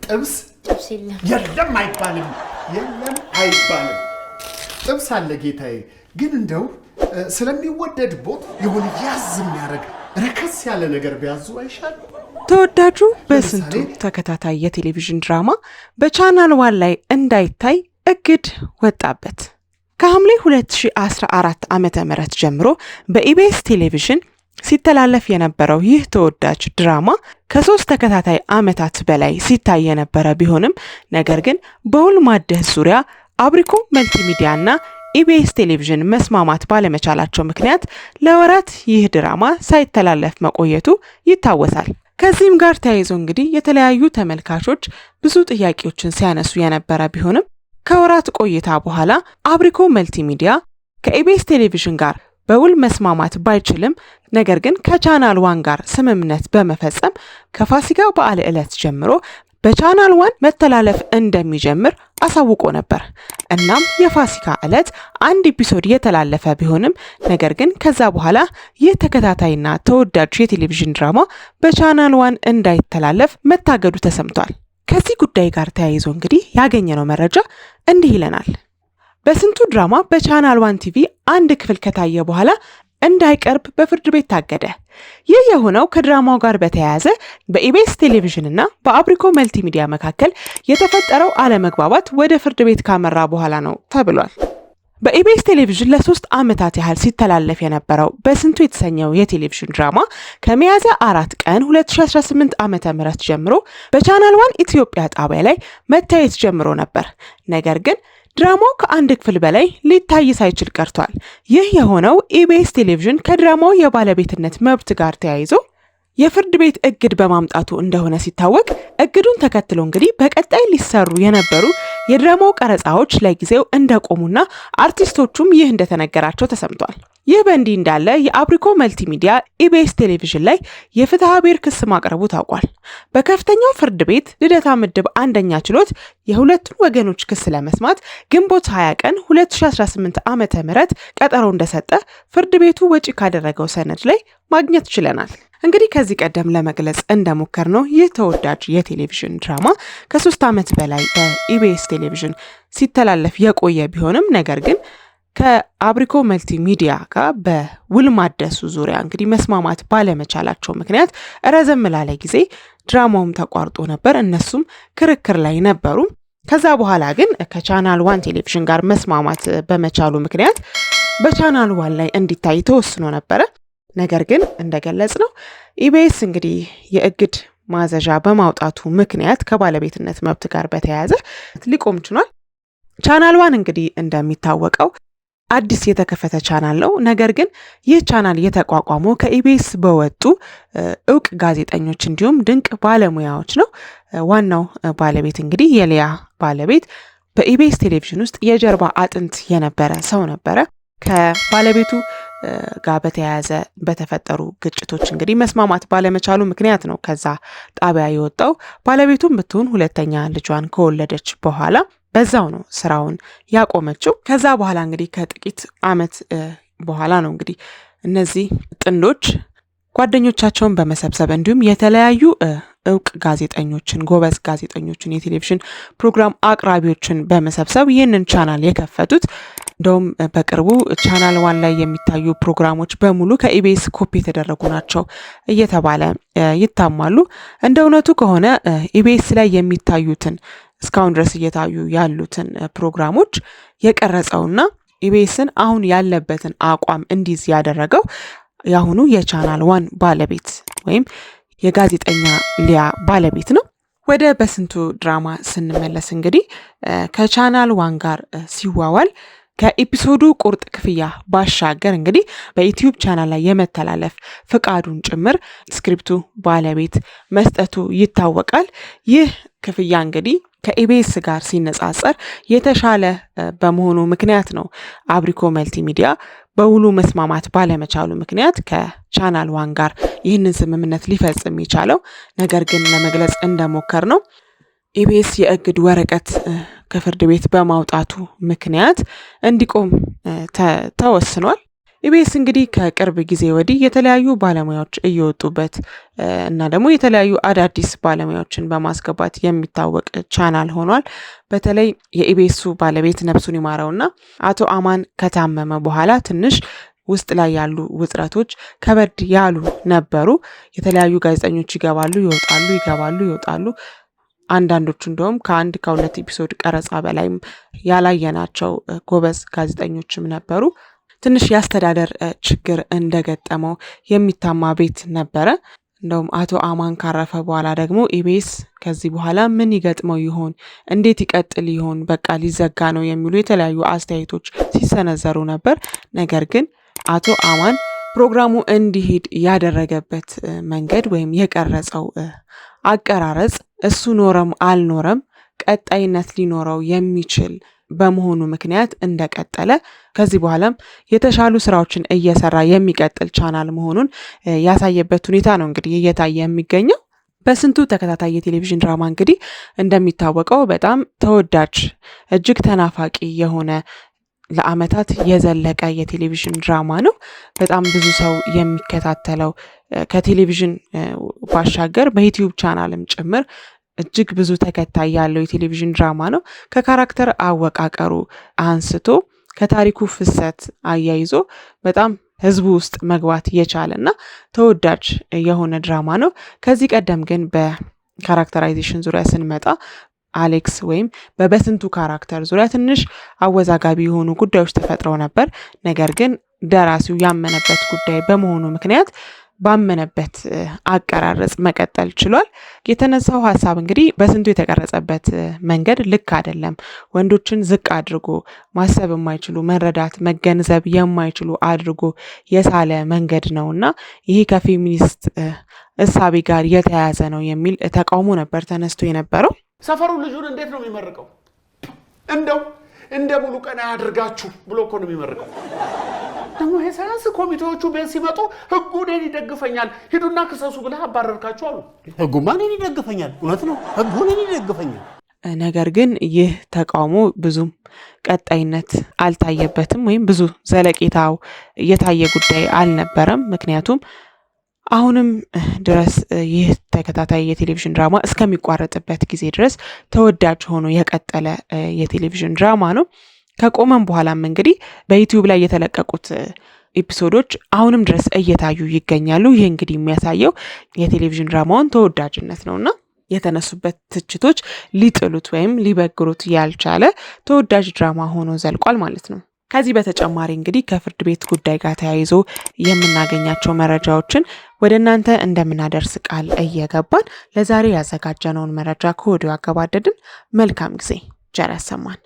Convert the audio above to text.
ጥብስ የለም አይባልም ጥብስ አለ ጌታዬ ግን እንደው ስለሚወደድ ቦት የሆነ ያዝ የሚያደርግ ረከስ ያለ ነገር ቢያዙ አይሻል? ተወዳጁ በስንቱ ተከታታይ የቴሌቪዥን ድራማ በቻናል 1 ላይ እንዳይታይ እግድ ወጣበት። ከሐምሌ 2014 ዓመተ ምህረት ጀምሮ በኢቢኤስ ቴሌቪዥን ሲተላለፍ የነበረው ይህ ተወዳጅ ድራማ ከ3 ተከታታይ ዓመታት በላይ ሲታይ የነበረ ቢሆንም ነገር ግን በውል ማደስ ዙሪያ አብሪኮ መልቲሚዲያና ኢቢኤስ ቴሌቪዥን መስማማት ባለመቻላቸው ምክንያት ለወራት ይህ ድራማ ሳይተላለፍ መቆየቱ ይታወሳል። ከዚህም ጋር ተያይዞ እንግዲህ የተለያዩ ተመልካቾች ብዙ ጥያቄዎችን ሲያነሱ የነበረ ቢሆንም ከወራት ቆይታ በኋላ አብሪኮ መልቲሚዲያ ከኢቢኤስ ቴሌቪዥን ጋር በውል መስማማት ባይችልም ነገር ግን ከቻናል 1 ጋር ስምምነት በመፈጸም ከፋሲካ በዓል ዕለት ጀምሮ በቻናል 1 መተላለፍ እንደሚጀምር አሳውቆ ነበር። እናም የፋሲካ ዕለት አንድ ኤፒሶድ የተላለፈ ቢሆንም ነገር ግን ከዛ በኋላ ይህ ተከታታይና ተወዳጅ የቴሌቪዥን ድራማ በቻናል 1 እንዳይተላለፍ መታገዱ ተሰምቷል። ከዚህ ጉዳይ ጋር ተያይዞ እንግዲህ ያገኘነው መረጃ እንዲህ ይለናል። በስንቱ ድራማ በቻናል 1 ቲቪ አንድ ክፍል ከታየ በኋላ እንዳይቀርብ በፍርድ ቤት ታገደ። ይህ የሆነው ከድራማው ጋር በተያያዘ በኢቢኤስ ቴሌቪዥን እና በአብሪኮ መልቲሚዲያ መካከል የተፈጠረው አለመግባባት ወደ ፍርድ ቤት ካመራ በኋላ ነው ተብሏል። በኢቢኤስ ቴሌቪዥን ለ3 ዓመታት ያህል ሲተላለፍ የነበረው በስንቱ የተሰኘው የቴሌቪዥን ድራማ ከሚያዝያ 4 ቀን 2018 ዓ.ም ጀምሮ በቻናል 1 ኢትዮጵያ ጣቢያ ላይ መታየት ጀምሮ ነበር። ነገር ግን ድራማው ከአንድ ክፍል በላይ ሊታይ ሳይችል ቀርቷል። ይህ የሆነው ኢቢኤስ ቴሌቪዥን ከድራማው የባለቤትነት መብት ጋር ተያይዞ የፍርድ ቤት እግድ በማምጣቱ እንደሆነ ሲታወቅ እግዱን ተከትሎ እንግዲህ በቀጣይ ሊሰሩ የነበሩ የድራማው ቀረጻዎች ለጊዜው እንደቆሙና አርቲስቶቹም ይህ እንደተነገራቸው ተሰምቷል። ይህ በእንዲህ እንዳለ የአብሪኮ መልቲሚዲያ ኢቢኤስ ቴሌቪዥን ላይ የፍትሐ ብሔር ክስ ማቅረቡ ታውቋል። በከፍተኛው ፍርድ ቤት ልደታ ምድብ 1ኛ ችሎት የሁለቱን ወገኖች ክስ ለመስማት ግንቦት 20 ቀን 2018 ዓመተ ምህረት ቀጠሮ እንደሰጠ ፍርድ ቤቱ ወጪ ካደረገው ሰነድ ላይ ማግኘት ችለናል። እንግዲህ ከዚህ ቀደም ለመግለጽ እንደሞከርነው ይህ ተወዳጅ የቴሌቪዥን ድራማ ከ3 ዓመት በላይ በኢቢኤስ ቴሌቪዥን ሲተላለፍ የቆየ ቢሆንም ነገር ግን ከአብሪኮ መልቲሚዲያ ጋር በውል ማደሱ ዙሪያ እንግዲህ መስማማት ባለመቻላቸው ምክንያት ረዘም ላለ ጊዜ ድራማውም ተቋርጦ ነበር። እነሱም ክርክር ላይ ነበሩ። ከዛ በኋላ ግን ከቻናል 1 ቴሌቪዥን ጋር መስማማት በመቻሉ ምክንያት በቻናል 1 ላይ እንዲታይ ተወስኖ ነበረ። ነገር ግን እንደገለጽ ነው ኢቢኤስ እንግዲህ የእግድ ማዘዣ በማውጣቱ ምክንያት ከባለቤትነት መብት ጋር በተያያዘ ሊቆም ችሏል። ቻናል 1 እንግዲህ እንደሚታወቀው አዲስ የተከፈተ ቻናል ነው። ነገር ግን ይህ ቻናል የተቋቋመው ከኢቢኤስ በወጡ እውቅ ጋዜጠኞች እንዲሁም ድንቅ ባለሙያዎች ነው። ዋናው ባለቤት እንግዲህ የሊያ ባለቤት በኢቢኤስ ቴሌቪዥን ውስጥ የጀርባ አጥንት የነበረ ሰው ነበረ። ከባለቤቱ ጋር በተያያዘ በተፈጠሩ ግጭቶች እንግዲህ መስማማት ባለመቻሉ ምክንያት ነው ከዛ ጣቢያ የወጣው። ባለቤቱም ብትሆን ሁለተኛ ልጇን ከወለደች በኋላ በዛው ነው ስራውን ያቆመችው። ከዛ በኋላ እንግዲህ ከጥቂት ዓመት በኋላ ነው እንግዲህ እነዚህ ጥንዶች ጓደኞቻቸውን በመሰብሰብ እንዲሁም የተለያዩ እውቅ ጋዜጠኞችን፣ ጎበዝ ጋዜጠኞችን፣ የቴሌቪዥን ፕሮግራም አቅራቢዎችን በመሰብሰብ ይህንን ቻናል የከፈቱት። እንደውም በቅርቡ ቻናል 1 ላይ የሚታዩ ፕሮግራሞች በሙሉ ከኢቢኤስ ኮፒ የተደረጉ ናቸው እየተባለ ይታማሉ። እንደ እውነቱ ከሆነ ኢቢኤስ ላይ የሚታዩትን እስካሁን ድረስ እየታዩ ያሉትን ፕሮግራሞች የቀረጸውና ኢቢኤስን አሁን ያለበትን አቋም እንዲይዝ ያደረገው ያሁኑ የቻናል 1 ባለቤት ወይም የጋዜጠኛ ሊያ ባለቤት ነው። ወደ በስንቱ ድራማ ስንመለስ እንግዲህ ከቻናል 1 ጋር ሲዋዋል ከኤፒሶዱ ቁርጥ ክፍያ ባሻገር እንግዲህ በዩቲዩብ ቻናል ላይ የመተላለፍ ፍቃዱን ጭምር ስክሪፕቱ ባለቤት መስጠቱ ይታወቃል። ይህ ክፍያ እንግዲህ ከኢቢኤስ ጋር ሲነጻጸር የተሻለ በመሆኑ ምክንያት ነው አብሪኮ መልቲሚዲያ በውሉ መስማማት ባለመቻሉ ምክንያት ከቻናል 1 ጋር ይህንን ስምምነት ሊፈጽም የቻለው። ነገር ግን ለመግለጽ እንደሞከር ነው ኢቢኤስ የእግድ ወረቀት ከፍርድ ቤት በማውጣቱ ምክንያት እንዲቆም ተወስኗል። ኢቢኤስ እንግዲህ ከቅርብ ጊዜ ወዲህ የተለያዩ ባለሙያዎች እየወጡበት እና ደግሞ የተለያዩ አዳዲስ ባለሙያዎችን በማስገባት የሚታወቅ ቻናል ሆኗል። በተለይ የኢቢኤሱ ባለቤት ነፍሱን ይማረውና አቶ አማን ከታመመ በኋላ ትንሽ ውስጥ ላይ ያሉ ውጥረቶች ከበድ ያሉ ነበሩ። የተለያዩ ጋዜጠኞች ይገባሉ፣ ይወጣሉ፣ ይገባሉ፣ ይወጣሉ። አንዳንዶቹ እንደውም ከ1-2 ኤፒሶድ ቀረጻ በላይም ያላየናቸው ጎበዝ ጋዜጠኞችም ነበሩ። ትንሽ የአስተዳደር ችግር እንደገጠመው የሚታማ ቤት ነበረ። እንደውም አቶ አማን ካረፈ በኋላ ደግሞ ኢቢኤስ ከዚህ በኋላ ምን ይገጥመው ይሆን? እንዴት ይቀጥል ይሆን? በቃ ሊዘጋ ነው የሚሉ የተለያዩ አስተያየቶች ሲሰነዘሩ ነበር። ነገር ግን አቶ አማን ፕሮግራሙ እንዲሄድ ያደረገበት መንገድ ወይም የቀረጸው አቀራረጽ እሱ ኖረም አልኖረም ቀጣይነት ሊኖረው የሚችል በመሆኑ ምክንያት እንደቀጠለ ከዚህ በኋላም የተሻሉ ስራዎችን እየሰራ የሚቀጥል ቻናል መሆኑን ያሳየበት ሁኔታ ነው እንግዲህ እየታየ የሚገኘው። በስንቱ ተከታታይ የቴሌቪዥን ድራማ እንግዲህ እንደሚታወቀው በጣም ተወዳጅ እጅግ ተናፋቂ የሆነ ለአመታት የዘለቀ የቴሌቪዥን ድራማ ነው። በጣም ብዙ ሰው የሚከታተለው ከቴሌቪዥን ባሻገር በዩቲዩብ ቻናልም ጭምር እጅግ ብዙ ተከታይ ያለው የቴሌቪዥን ድራማ ነው። ከካራክተር አወቃቀሩ አንስቶ ከታሪኩ ፍሰት አያይዞ በጣም ህዝቡ ውስጥ መግባት የቻለና ተወዳጅ የሆነ ድራማ ነው። ከዚህ ቀደም ግን በካራክተራይዜሽን ዙሪያ ስንመጣ አሌክስ ወይም በበስንቱ ካራክተር ዙሪያ ትንሽ አወዛጋቢ የሆኑ ጉዳዮች ተፈጥረው ነበር። ነገር ግን ደራሲው ያመነበት ጉዳይ በመሆኑ ምክንያት ባመነበት አቀራረጽ መቀጠል ችሏል። የተነሳው ሀሳብ እንግዲህ በስንቱ የተቀረጸበት መንገድ ልክ አይደለም። ወንዶችን ዝቅ አድርጎ ማሰብ የማይችሉ መረዳት፣ መገንዘብ የማይችሉ አድርጎ የሳለ መንገድ ነውና ይሄ ከፌሚኒስት እሳቤ ጋር የተያያዘ ነው የሚል ተቃውሞ ነበር ተነስቶ የነበረው። ሰፈሩ ልጁን እንዴት ነው የሚመርቀው? እንደው እንደ ሙሉ ቀን ያድርጋችሁ ብሎ እኮ ነው የሚመርቀው። ደግሞ የሳይንስ ኮሚቴዎቹ ቤት ሲመጡ ህጉ እኔን ይደግፈኛል ሂዱና ክሰሱ ብለህ አባረርካቸው አሉ። ህጉማ እኔን ይደግፈኛል፣ እውነት ነው፣ ህጉ እኔን ይደግፈኛል። ነገር ግን ይህ ተቃውሞ ብዙም ቀጣይነት አልታየበትም ወይም ብዙ ዘለቄታው የታየ ጉዳይ አልነበረም። ምክንያቱም አሁንም ድረስ ይህ ተከታታይ የቴሌቪዥን ድራማ እስከሚቋረጥበት ጊዜ ድረስ ተወዳጅ ሆኖ የቀጠለ የቴሌቪዥን ድራማ ነው። ከቆመም በኋላም እንግዲህ በዩቲዩብ ላይ የተለቀቁት ኤፒሶዶች አሁንም ድረስ እየታዩ ይገኛሉ። ይህ እንግዲህ የሚያሳየው የቴሌቪዥን ድራማውን ተወዳጅነት ነውና የተነሱበት ትችቶች ሊጥሉት ወይም ሊበግሩት ያልቻለ ተወዳጅ ድራማ ሆኖ ዘልቋል ማለት ነው። ከዚህ በተጨማሪ እንግዲህ ከፍርድ ቤት ጉዳይ ጋር ተያይዞ የምናገኛቸው መረጃዎችን ወደ እናንተ እንደምናደርስ ቃል እየገባን ለዛሬ ያዘጋጀነውን መረጃ ከወዲሁ አገባደድን። መልካም ጊዜ፣ ቸር ያሰማን።